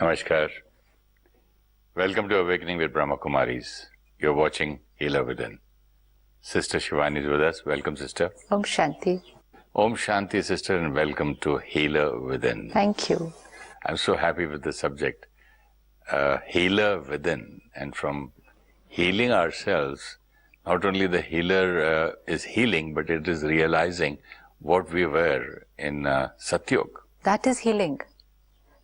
Namaskar. Welcome to Awakening with Brahma Kumaris. You're watching Healer Within. Sister Shivani is with us. Welcome, sister. Om Shanti. Om Shanti, sister, and welcome to Healer Within. Thank you. I'm so happy with the subject. Healer Within. And from healing ourselves, not only the healer is healing, but it is realizing what we were in Satyug. That is healing.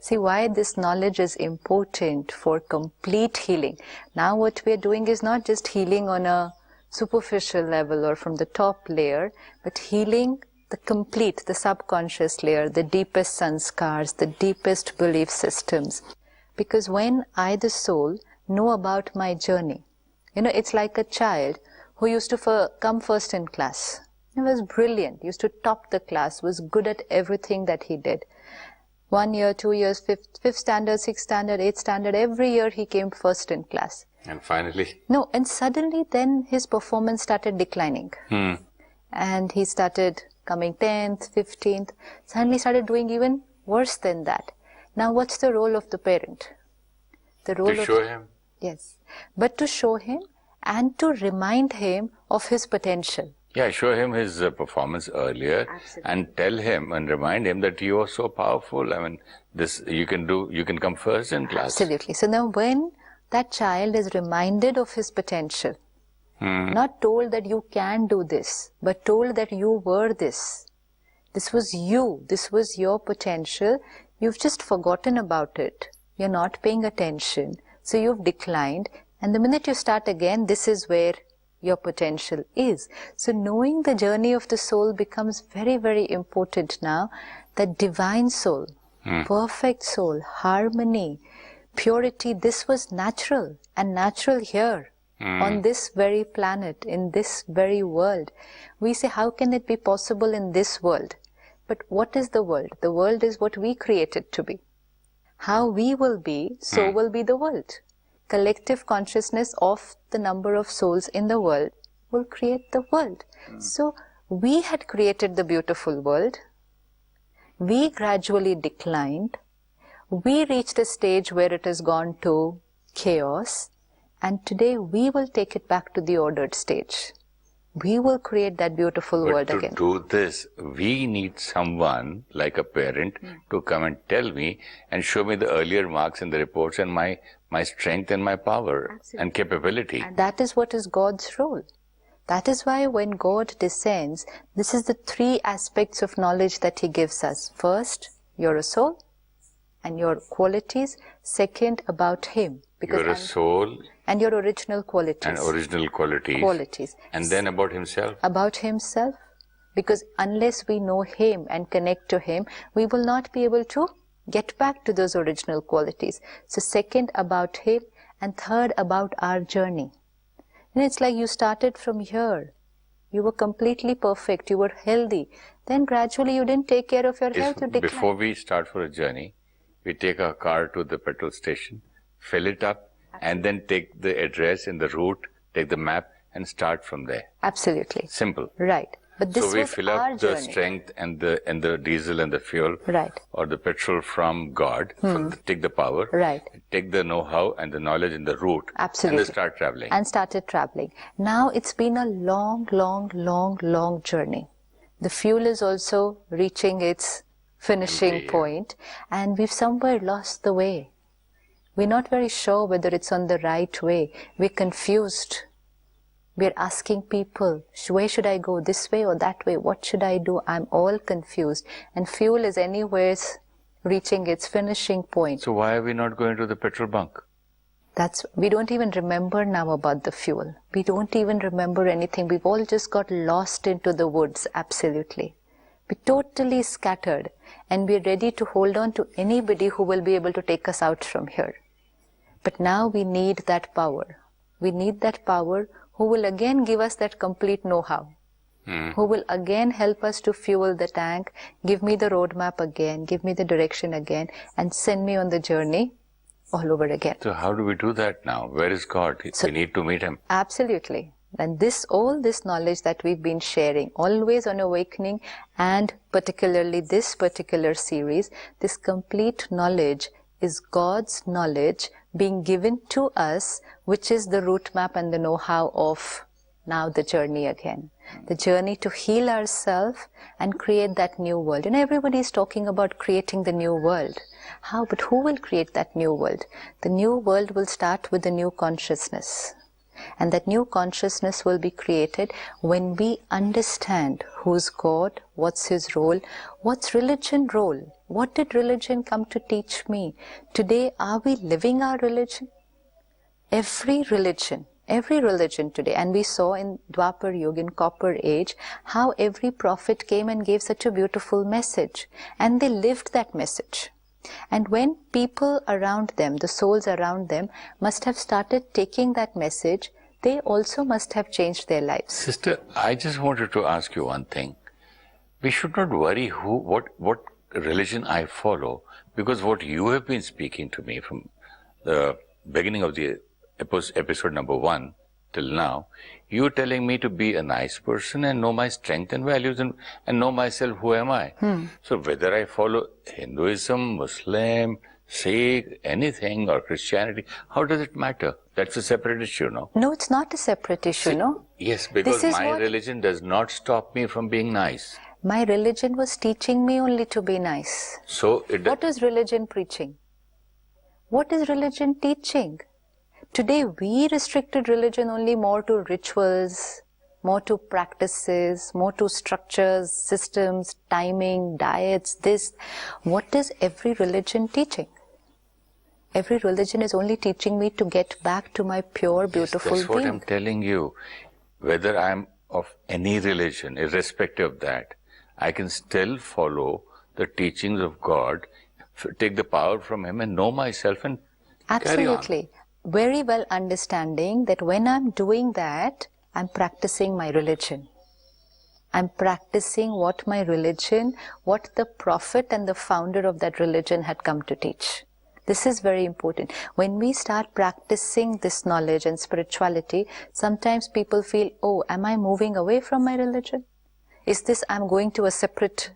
See why this knowledge is important for complete healing. Now what we are doing is not just healing on a superficial level or from the top layer, but healing the complete, the subconscious layer, the deepest sanskars, the deepest belief systems. Because when I, the soul, know about my journey, it's like a child who used to come first in class. He was brilliant, used to top the class, was good at everything that he did. 1 year, 2 years, fifth standard, sixth standard, eighth standard, every year he came first in class. And finally? No, and suddenly then his performance started declining. And he started coming 10th, 15th, suddenly started doing even worse than that. Now what's the role of the parent? The role to show him? Yes, but to show him and to remind him of his potential. Yeah, show him his performance earlier. Absolutely. And tell him and remind him that you are so powerful. I mean, this you can come first in class. Absolutely. So now when that child is reminded of his potential, not told that you can do this, but told that you were this. This was you. This was your potential. You've just forgotten about it. You're not paying attention. So you've declined. And the minute you start again, this is where your potential is. So knowing the journey of the soul becomes very, very important now. That divine soul, perfect soul, harmony, purity, this was natural and natural here on this very planet, in this very world. We say, how can it be possible in this world? But what is the world? The world is what we create it to be. How we will be, so will be the world. Collective consciousness of the number of souls in the world will create the world. So we had created the beautiful world. We gradually declined. We reached a stage where it has gone to chaos. And today we will take it back to the ordered stage. We will create that beautiful world again. But to do this, we need someone like a parent to come and tell me and show me the earlier marks in the reports and my strength and my power and capability. And that is what is God's role. That is why when God descends, this is the 3 aspects of knowledge that He gives us. First, you're a soul and your qualities. Second, about Him. Because you're a soul. And your original qualities. And original qualities. Qualities. And then about Himself. About Himself. Because unless we know Him and connect to Him, we will not be able to get back to those original qualities. So second, about Him. And third, about our journey. And it's like you started from here. You were completely perfect. You were healthy. Then gradually you didn't take care of your health. Before we start for a journey, we take our car to the petrol station, fill it up, and then take the address in the route, take the map, and start from there. Absolutely. Simple. Right. But this so we was fill our up the journey. strength and the diesel and the fuel, right, or the petrol from God. Take the power, right, take the know-how and the knowledge in the route, absolutely, and then start traveling. And started traveling. Now it's been a long, long, long, long journey. The fuel is also reaching its finishing point, and we've somewhere lost the way. We're not very sure whether it's on the right way. We're confused. We're asking people, where should I go, this way or that way? What should I do? I'm all confused. And fuel is anywhere reaching its finishing point. So why are we not going to the petrol bunk? We don't even remember now about the fuel. We don't even remember anything. We've all just got lost into the woods, absolutely. We're totally scattered, and we're ready to hold on to anybody who will be able to take us out from here. But now we need that power. We need that power who will again give us that complete know-how, who will again help us to fuel the tank, give me the roadmap again, give me the direction again, and send me on the journey all over again. So how do we do that now? Where is God? We need to meet Him. Absolutely. And all this knowledge that we've been sharing, always on Awakening, and particularly this particular series, this complete knowledge is God's knowledge being given to us, which is the route map and the know-how of now the journey again. The journey to heal ourselves and create that new world. And everybody is talking about creating the new world. How? But who will create that new world? The new world will start with the new consciousness. And that new consciousness will be created when we understand who's God, what's His role, what's religion role. What did religion come to teach me? Today, are we living our religion? Every religion today, and we saw in Dwapar Yuga, in Copper Age, how every prophet came and gave such a beautiful message, and they lived that message. And when people around them, the souls around them, must have started taking that message, they also must have changed their lives. Sister, I just wanted to ask you one thing. We should not worry what religion I follow, because what you have been speaking to me from the beginning of the episode number 1 till now, you're telling me to be a nice person and know my strength and values and know myself, who am I. So whether I follow Hinduism, Muslim, Sikh, anything, or Christianity, how does it matter? That's a separate issue, no? No, it's not a separate issue, no? Yes, because my religion does not stop me from being nice. My religion was teaching me only to be nice. So what is religion preaching? What is religion teaching? Today we restricted religion only more to rituals, more to practices, more to structures, systems, timing, diets, this. What is every religion teaching? Every religion is only teaching me to get back to my pure, beautiful being. That's what I'm telling you. Whether I'm of any religion, irrespective of that, I can still follow the teachings of God, take the power from Him and know myself and carry on. Absolutely. Very well understanding that when I'm doing that, I'm practicing my religion. I'm practicing what my religion, what the prophet and the founder of that religion had come to teach. This is very important. When we start practicing this knowledge and spirituality, sometimes people feel, oh, am I moving away from my religion? Is this, I'm going to a separate,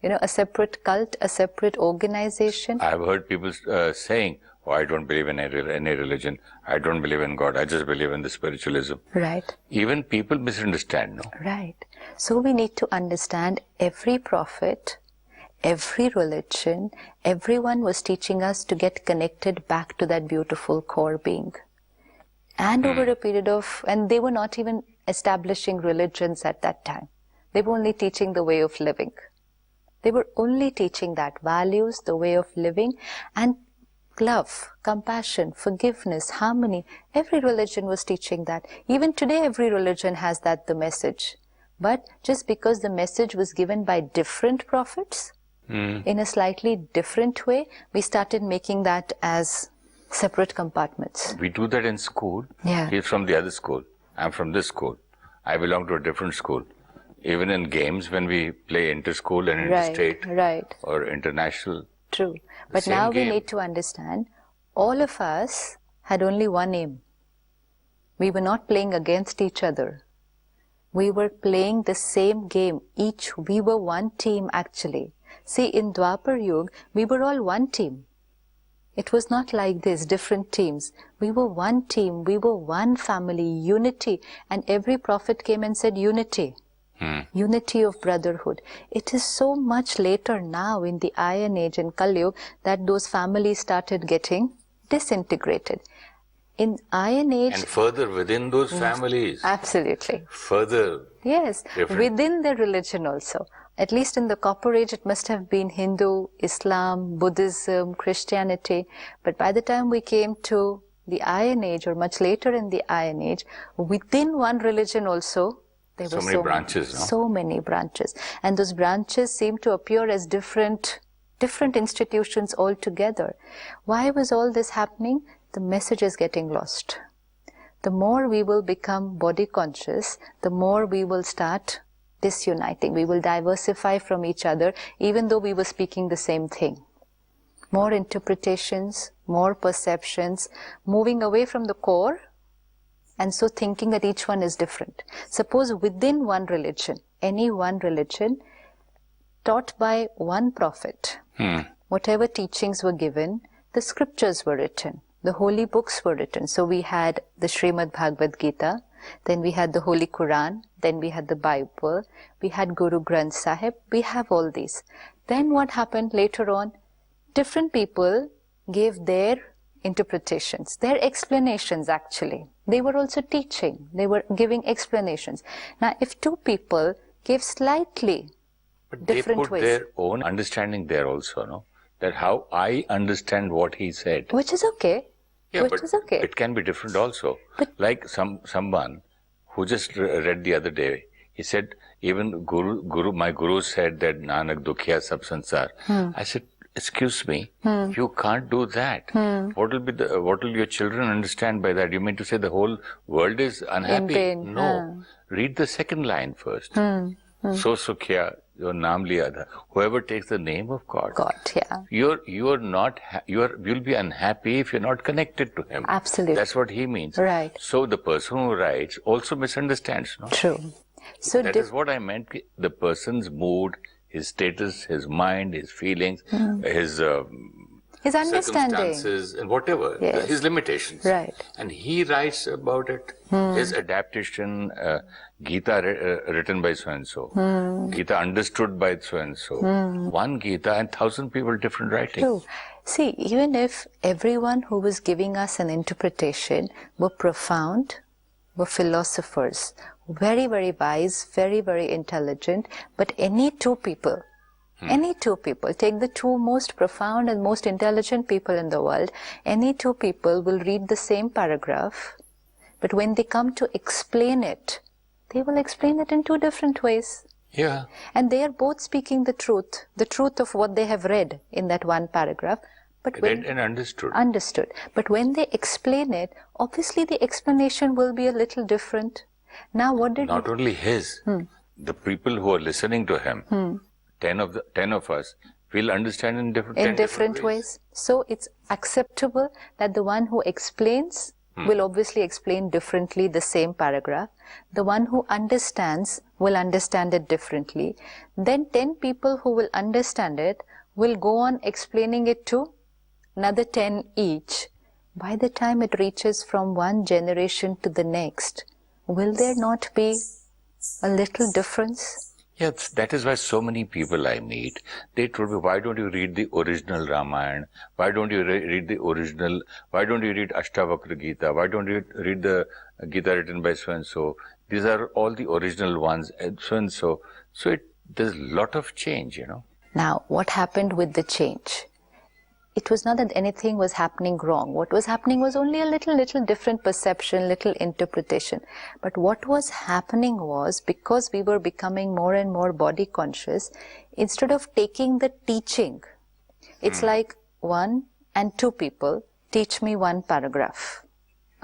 a separate cult, a separate organization? I've heard people saying, oh, I don't believe in any religion. I don't believe in God. I just believe in the spiritualism. Right. Even people misunderstand, no? Right. So we need to understand every prophet, every religion, everyone was teaching us to get connected back to that beautiful core being. And over a period of, and they were not even establishing religions at that time. They were only teaching the way of living. They were only teaching that values, the way of living, and love, compassion, forgiveness, harmony. Every religion was teaching that. Even today, every religion has that, the message. But just because the message was given by different prophets, in a slightly different way, we started making that as separate compartments. We do that in school. Yeah. He's from the other school. I'm from this school. I belong to a different school. Even in games, when we play inter-school and interstate or international. True. But now we need to understand, all of us had only one aim. We were not playing against each other. We were playing the same game. We were one team actually. See, in Dwapar Yuga, we were all one team. It was not like this, different teams. We were one team, we were one family, unity. And every prophet came and said unity. Unity of brotherhood. It is so much later now in the Iron Age and Kali Yuga that those families started getting disintegrated. In Iron Age... And further within those families. Absolutely. Further. Yes, within the religion also. At least in the Copper Age, it must have been Hindu, Islam, Buddhism, Christianity. But by the time we came to the Iron Age, or much later in the Iron Age, within one religion also, there were so many branches, no? So many branches. And those branches seem to appear as different institutions altogether. Why was all this happening? The message is getting lost. The more we will become body conscious, the more we will start disuniting. We will diversify from each other, even though we were speaking the same thing. More interpretations, more perceptions, moving away from the core, and so thinking that each one is different. Suppose within one religion, any one religion, taught by one prophet, whatever teachings were given, the scriptures were written. The holy books were written. So we had the Srimad Bhagavad Gita, then we had the Holy Quran, then we had the Bible, we had Guru Granth Sahib, we have all these. Then what happened later on? Different people gave their interpretations, their explanations actually. They were also teaching, they were giving explanations. Now if two people gave slightly different ways. They put their own understanding there also, no? That how I understand what he said. Which is okay. Yeah, which but is okay. It can be different also. But like someone who just read the other day, he said, even my guru said that Nanak Dukhiya Sab Sansar. I said, excuse me, you can't do that. What will your children understand by that? You mean to say the whole world is unhappy? In pain. No. Read the second line first. So Sukhya, your naam liya tha. Whoever takes the name of God. yeah. You'll be unhappy if you're not connected to Him. Absolutely. That's what he means. Right. So the person who writes also misunderstands, no? True. So that is what I meant. The person's mood, his status, his mind, his feelings, his understanding, circumstances, and whatever, his limitations. Right. And he writes about it. His adaptation, Gita written by so-and-so, Gita understood by so-and-so. One Gita and 1,000 people different writing. True. See, even if everyone who was giving us an interpretation were profound, were philosophers, very, very wise, very, very intelligent, but any two people, take the two most profound and most intelligent people in the world, any two people will read the same paragraph, but when they come to explain it, they will explain it in two different ways. Yeah. And they are both speaking the truth of what they have read in that one paragraph. But read and understood. Understood. But when they explain it, obviously the explanation will be a little different. Now what did Not only his, the people who are listening to him, 10 of us, will understand in different ways. So it's acceptable that the one who explains will obviously explain differently the same paragraph. The one who understands will understand it differently. Then 10 people who will understand it will go on explaining it to another 10 each. By the time it reaches from one generation to the next, will there not be a little difference? Yes, that is why so many people I meet, they told me, why don't you read the original Ramayana? Why don't you read Ashtavakra Gita? Why don't you read the Gita written by so-and-so? These are all the original ones, and so-and-so. So there's a lot of change, you know. Now, what happened with the change? It was not that anything was happening wrong. What was happening was only a little different perception, little interpretation. But what was happening was, because we were becoming more and more body conscious, instead of taking the teaching, it's like 1 and 2 people teach me one paragraph.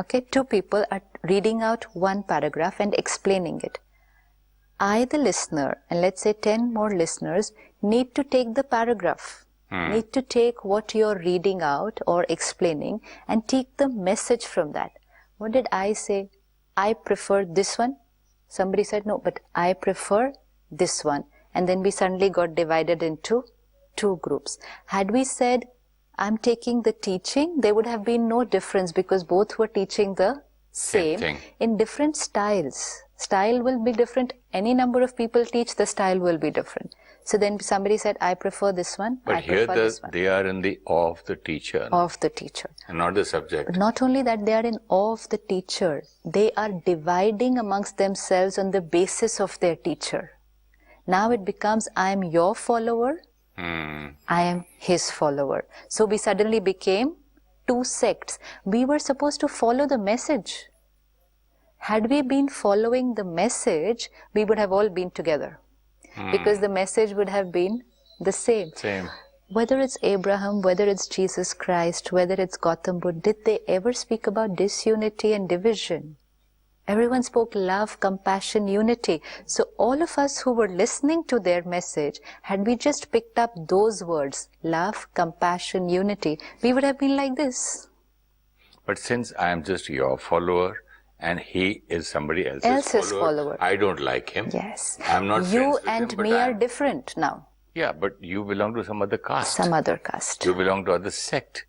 Okay, 2 people are reading out one paragraph and explaining it. I, the listener, and let's say 10 more listeners, need to take the paragraph. Need to take what you're reading out or explaining and take the message from that. What did I say? I prefer this one. Somebody said, no, but I prefer this one. And then we suddenly got divided into 2 groups. Had we said, I'm taking the teaching, there would have been no difference because both were teaching the same thing in different styles. Style will be different. Any number of people teach, the style will be different. So then somebody said, I prefer this one. But I here this one. They are in the awe of the teacher. Of the teacher. And not the subject. But not only that, they are in awe of the teacher. They are dividing amongst themselves on the basis of their teacher. Now it becomes, I am your follower. I am his follower. So we suddenly became 2 sects. We were supposed to follow the message. Had we been following the message, we would have all been together. Because the message would have been the same. Whether it's Abraham, whether it's Jesus Christ, whether it's Gautam Buddha, did they ever speak about disunity and division? Everyone spoke love, compassion, unity. So all of us who were listening to their message, had we just picked up those words, love, compassion, unity, we would have been like this. But since I am just your follower, and he is somebody else's follower. I don't like him. Yes. I'm not You friends with and him, but me are different now. Yeah, but you belong to some other caste. Some other caste. You belong to other sect.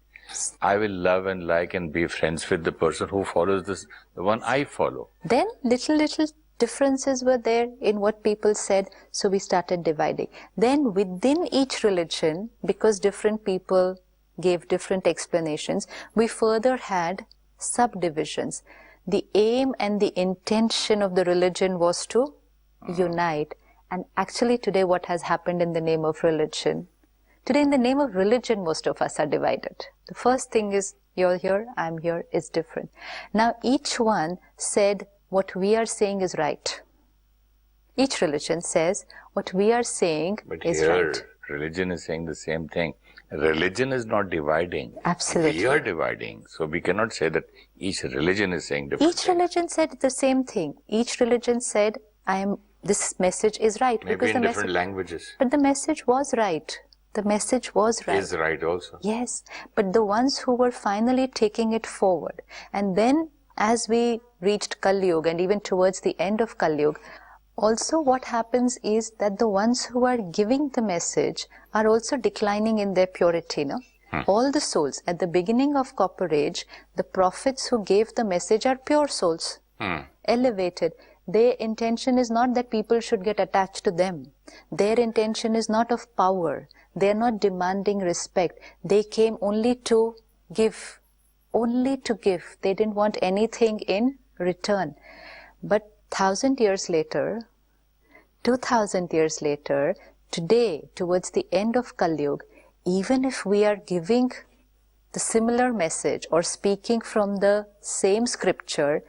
I will love and like and be friends with the person who follows this, the one I follow. Then little differences were there in what people said, so we started dividing. Then within each religion, because different people gave different explanations, we further had subdivisions. The aim and the intention of the religion was to unite. And actually today what has happened in the name of religion? Today in the name of religion most of us are divided. The first thing is, you're here, I'm here, is different. Now each one said what we are saying is right. Each religion says what we are saying is right. But religion is saying the same thing. Religion is not dividing. Absolutely. We are dividing. So we cannot say that each religion is saying different Each religion said the same thing. Each religion said, this message is right. Maybe because in the different languages. But the message was right. The message was right. Is right also. Yes. But the ones who were finally taking it forward. And then as we reached Kali Yuga and even towards the end of Kali Yuga, also what happens is that the ones who are giving the message are also declining in their purity. No? All the souls, at the beginning of Copper Age, the prophets who gave the message are pure souls, elevated. Their intention is not that people should get attached to them. Their intention is not of power. They are not demanding respect. They came only to give. Only to give. They didn't want anything in return. But 1,000 years later, 2,000 years later, today, towards the end of Kali Yuga, even if we are giving the similar message or speaking from the same scripture,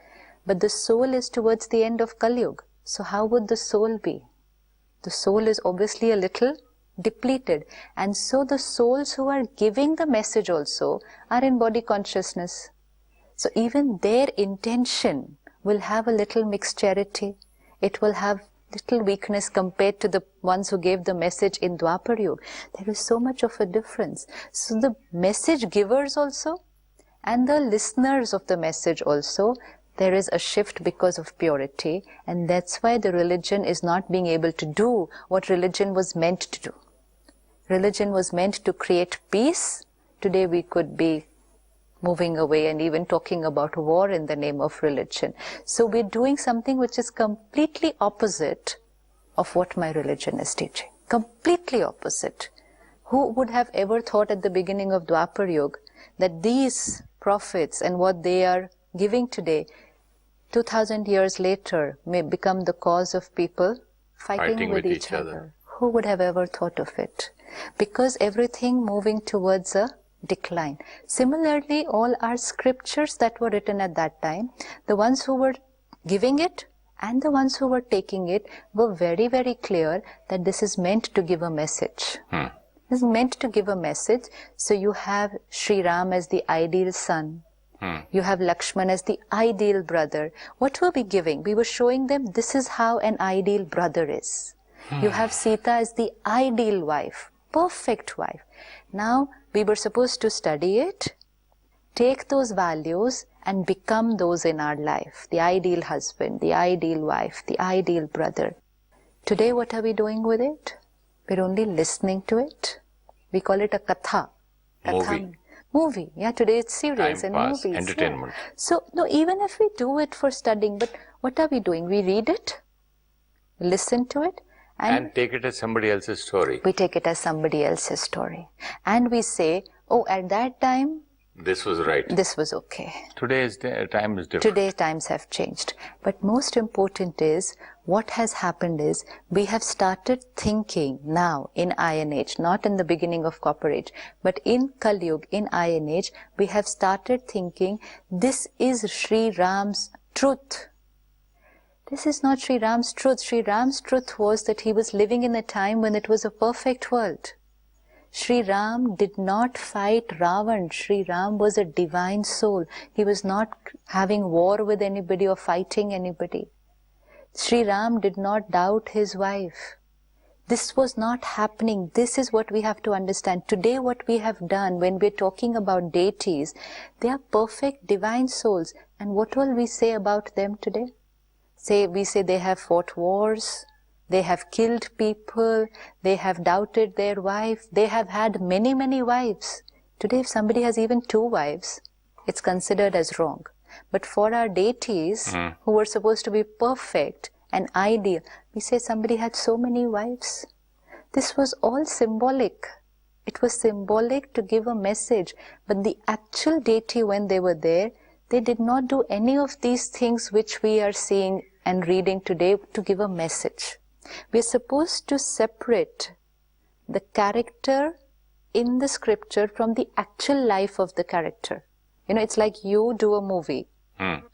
but the soul is towards the end of Kali Yuga. So how would the soul be? The soul is obviously a little depleted. And so the souls who are giving the message also are in body consciousness. So even their intention will have a little mixturity. It will have little weakness compared to the ones who gave the message in Dwapar Yuga. There is so much of a difference. So the message givers also and the listeners of the message also, there is a shift because of purity, and that's why the religion is not being able to do what religion was meant to do. Religion was meant to create peace. Today we could be moving away and even talking about war in the name of religion. So we're doing something which is completely opposite of what my religion is teaching. Completely opposite. Who would have ever thought at the beginning of Dwapar Yuga that these prophets and what they are giving today, 2,000 years later, may become the cause of people fighting with each other? Who would have ever thought of it? Because everything moving towards a decline. Similarly, all our scriptures that were written at that time, the ones who were giving it and the ones who were taking it were very, very clear that this is meant to give a message. This is meant to give a message. So you have Sri Ram as the ideal son. You have Lakshman as the ideal brother. What were we giving? We were showing them this is how an ideal brother is. You have Sita as the ideal wife, perfect wife. Now, we were supposed to study it, take those values and become those in our life. The ideal husband, the ideal wife, the ideal brother. Today, what are we doing with it? We're only listening to it. We call it a katha. Movie. Yeah, today it's serials Time and pass, movies. entertainment. Yeah. So, no, even if we do it for studying, but what are we doing? We read it, listen to it, and take it as somebody else's story. We take it as somebody else's story. And we say, oh, at that time, this was right. This was okay. Today's time is different. Today times have changed. But most important is, what has happened is, we have started thinking now in Iron Age, not in the beginning of Copper Age, but in Kali Yuga, in Iron Age, we have started thinking, this is Sri Ram's truth. This is not Sri Ram's truth. Sri Ram's truth was that he was living in a time when it was a perfect world. Sri Ram did not fight Ravan. Sri Ram was a divine soul. He was not having war with anybody or fighting anybody. Sri Ram did not doubt his wife. This was not happening. This is what we have to understand. Today what we have done when we're talking about deities, they are perfect divine souls. And what will we say about them today? We say they have fought wars, they have killed people, they have doubted their wife, they have had many, many wives. Today, if somebody has even 2 wives, it's considered as wrong. But for our deities, who were supposed to be perfect and ideal, we say somebody had so many wives. This was all symbolic. It was symbolic to give a message. But the actual deity, when they were there, they did not do any of these things which we are seeing and reading today to give a message. We are supposed to separate the character in the scripture from the actual life of the character. You know, it's like you do a movie.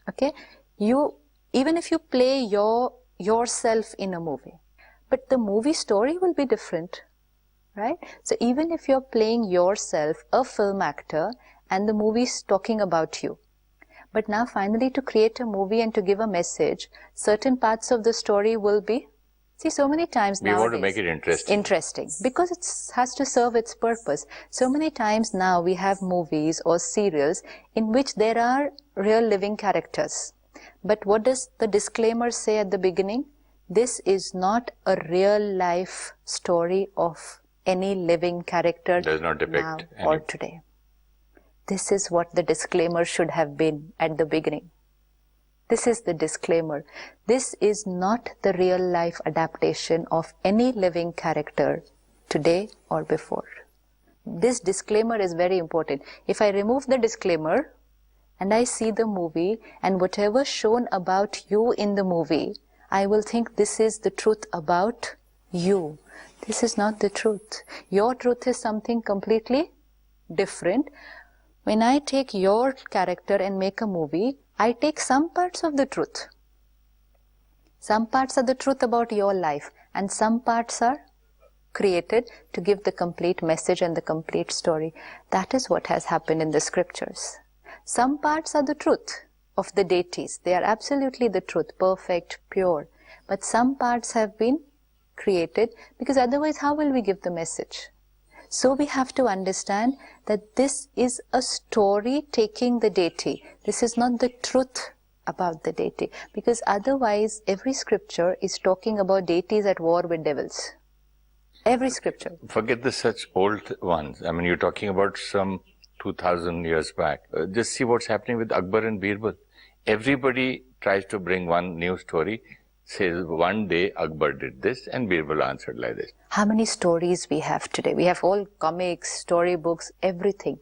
Okay? Even if you play yourself in a movie, but the movie story will be different, right? So even if you're playing yourself, a film actor, and the movie's talking about you, but now finally to create a movie and to give a message, certain parts of the story will be, see, so many times now we want to make it interesting. Interesting, because it has to serve its purpose. So many times now we have movies or serials in which there are real living characters. But what does the disclaimer say at the beginning? This is not a real life story of any living character. Does not depict now any. or today. This is what the disclaimer should have been at the beginning. This is the disclaimer. This is not the real life adaptation of any living character today or before. This disclaimer is very important. If I remove the disclaimer and I see the movie and whatever shown about you in the movie, I will think this is the truth about you. This is not the truth. Your truth is something completely different. When I take your character and make a movie, I take some parts of the truth. Some parts are the truth about your life, and some parts are created to give the complete message and the complete story. That is what has happened in the scriptures. Some parts are the truth of the deities. They are absolutely the truth, perfect, pure. But some parts have been created, because otherwise how will we give the message? So we have to understand that this is a story taking the deity. This is not the truth about the deity, because otherwise every scripture is talking about deities at war with devils. Every scripture. Forget the such old ones. I mean, you're talking about some 2000 years back. Just see what's happening with Akbar and Birbal. Everybody tries to bring one new story, says one day Akbar did this and Birbal answered like this. How many stories we have today? We have all comics, storybooks, everything.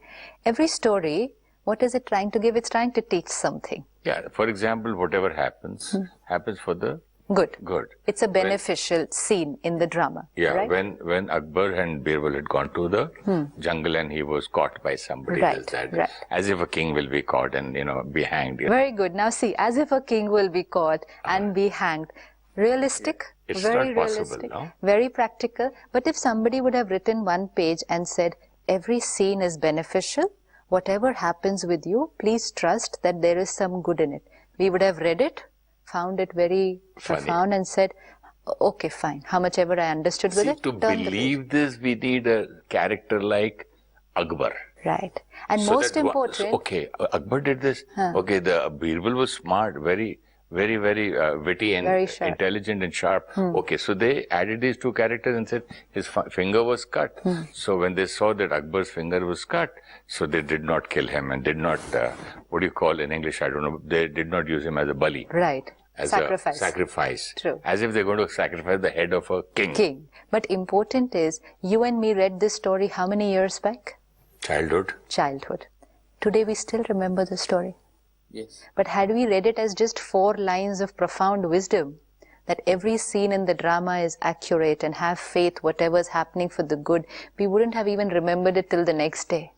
Every story, what is it trying to give? It's trying to teach something. Yeah, for example, whatever happens, happens for the Good. good. It's a beneficial scene in the drama. Yeah, right? when Akbar and Birbal had gone to the jungle and he was caught by somebody, Right, this, that, right. as if a king will be caught and, be hanged. Very good. Now see, as if a king will be caught and be hanged. Realistic? It's very not possible, realistic. no? Very practical. But if somebody would have written one page and said, every scene is beneficial, whatever happens with you, please trust that there is some good in it. We would have read it, found it very profound and said, okay, fine. How much ever I understood with it, To turn the believe page. this, we need a character like Akbar. Right. And So most that important... okay, Akbar did this. Okay, the Birbal was smart, very witty and Very sharp. intelligent and sharp. Okay, so they added these two characters and said his finger was cut. So when they saw that Akbar's finger was cut, so they did not kill him and did not, what do you call in English, I don't know, they did not use him as a bali. Right. As Sacrifice. a sacrifice. True. As if they're going to sacrifice the head of a king. King. But important is, you and me read this story how many years back? Childhood. Childhood. Today we still remember the story. Yes. But had we read it as just 4 lines of profound wisdom, that every scene in the drama is accurate and have faith, whatever's happening for the good, we wouldn't have even remembered it till the next day.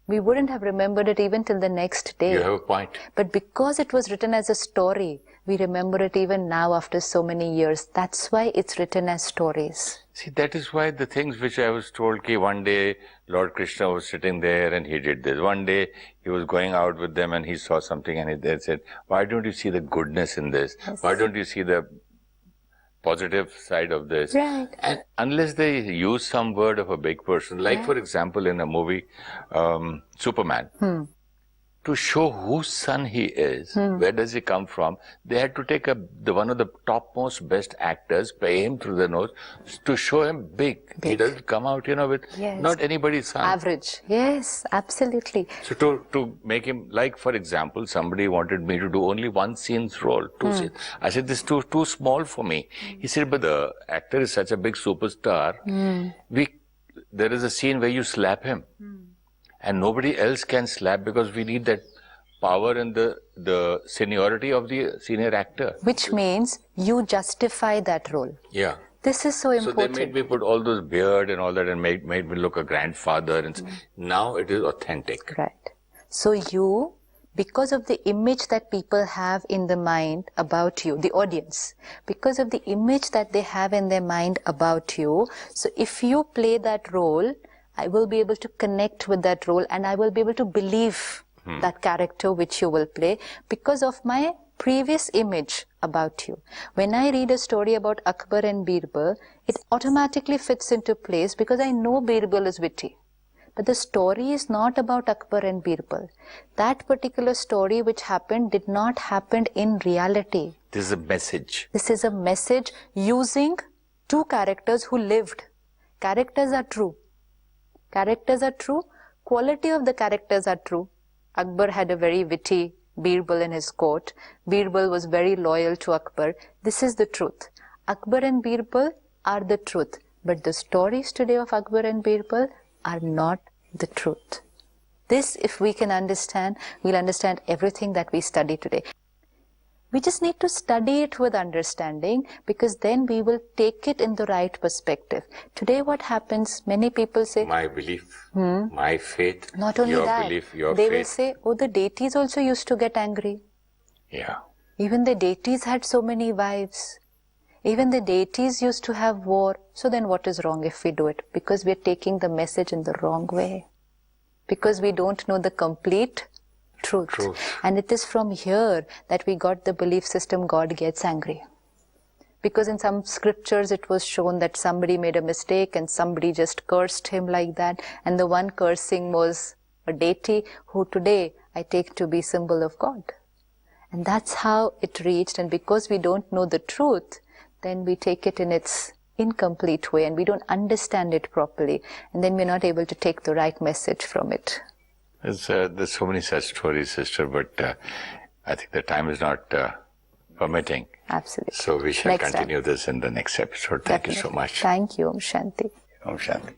We wouldn't have remembered it even till the next day. You have a point. But because it was written as a story, we remember it even now after so many years. That's why it's written as stories. See, that is why the things which I was told, ki one day Lord Krishna was sitting there and he did this. One day he was going out with them and he saw something and they said, why don't you see the goodness in this? Yes. Why don't you see the positive side of this? Right. And unless they use some word of a big person, like for example in a movie, Superman. to show whose son he is, where does he come from, they had to take one of the topmost best actors, pay him through the nose to show him big. He doesn't come out, with not anybody's son. Average. Yes, absolutely. So to make him, like for example, somebody wanted me to do only one scene's role, 2 scenes. I said, this is too small for me. He said, but the actor is such a big superstar. There is a scene where you slap him. And nobody else can slap because we need that power and the seniority of the senior actor. Which means you justify that role. Yeah. This is so important. So they made me put all those beard and all that and made me look a grandfather. And now it is authentic. Right. So you, because of the image that people have in the mind about you, the audience, because of the image that they have in their mind about you, so if you play that role, I will be able to connect with that role and I will be able to believe that character which you will play because of my previous image about you. When I read a story about Akbar and Birbal, it automatically fits into place because I know Birbal is witty. But the story is not about Akbar and Birbal. That particular story which happened did not happen in reality. This is a message. This is a message using two characters who lived. Characters are true. Characters are true. Quality of the characters are true. Akbar had a very witty Birbal in his court. Birbal was very loyal to Akbar. This is the truth. Akbar and Birbal are the truth. But the stories today of Akbar and Birbal are not the truth. This, if we can understand, we'll understand everything that we study today. We just need to study it with understanding because then we will take it in the right perspective. Today what happens, many people say, my belief, my faith, not only your that, belief, your they faith. will say, oh, the deities also used to get angry. Yeah. Even the deities had so many wives. Even the deities used to have war. So then what is wrong if we do it? Because we are taking the message in the wrong way. Because we don't know the complete truth. And it is from here that we got the belief system God gets angry. Because in some scriptures it was shown that somebody made a mistake and somebody just cursed him like that. And the one cursing was a deity who today I take to be symbol of God. And that's how it reached. And because we don't know the truth, then we take it in its incomplete way and we don't understand it properly. And then we're not able to take the right message from it. There's so many such stories, sister, but I think the time is not permitting. Absolutely. So we shall continue this in the next episode. Thank you so much. Thank you. Om Shanti. Om Shanti.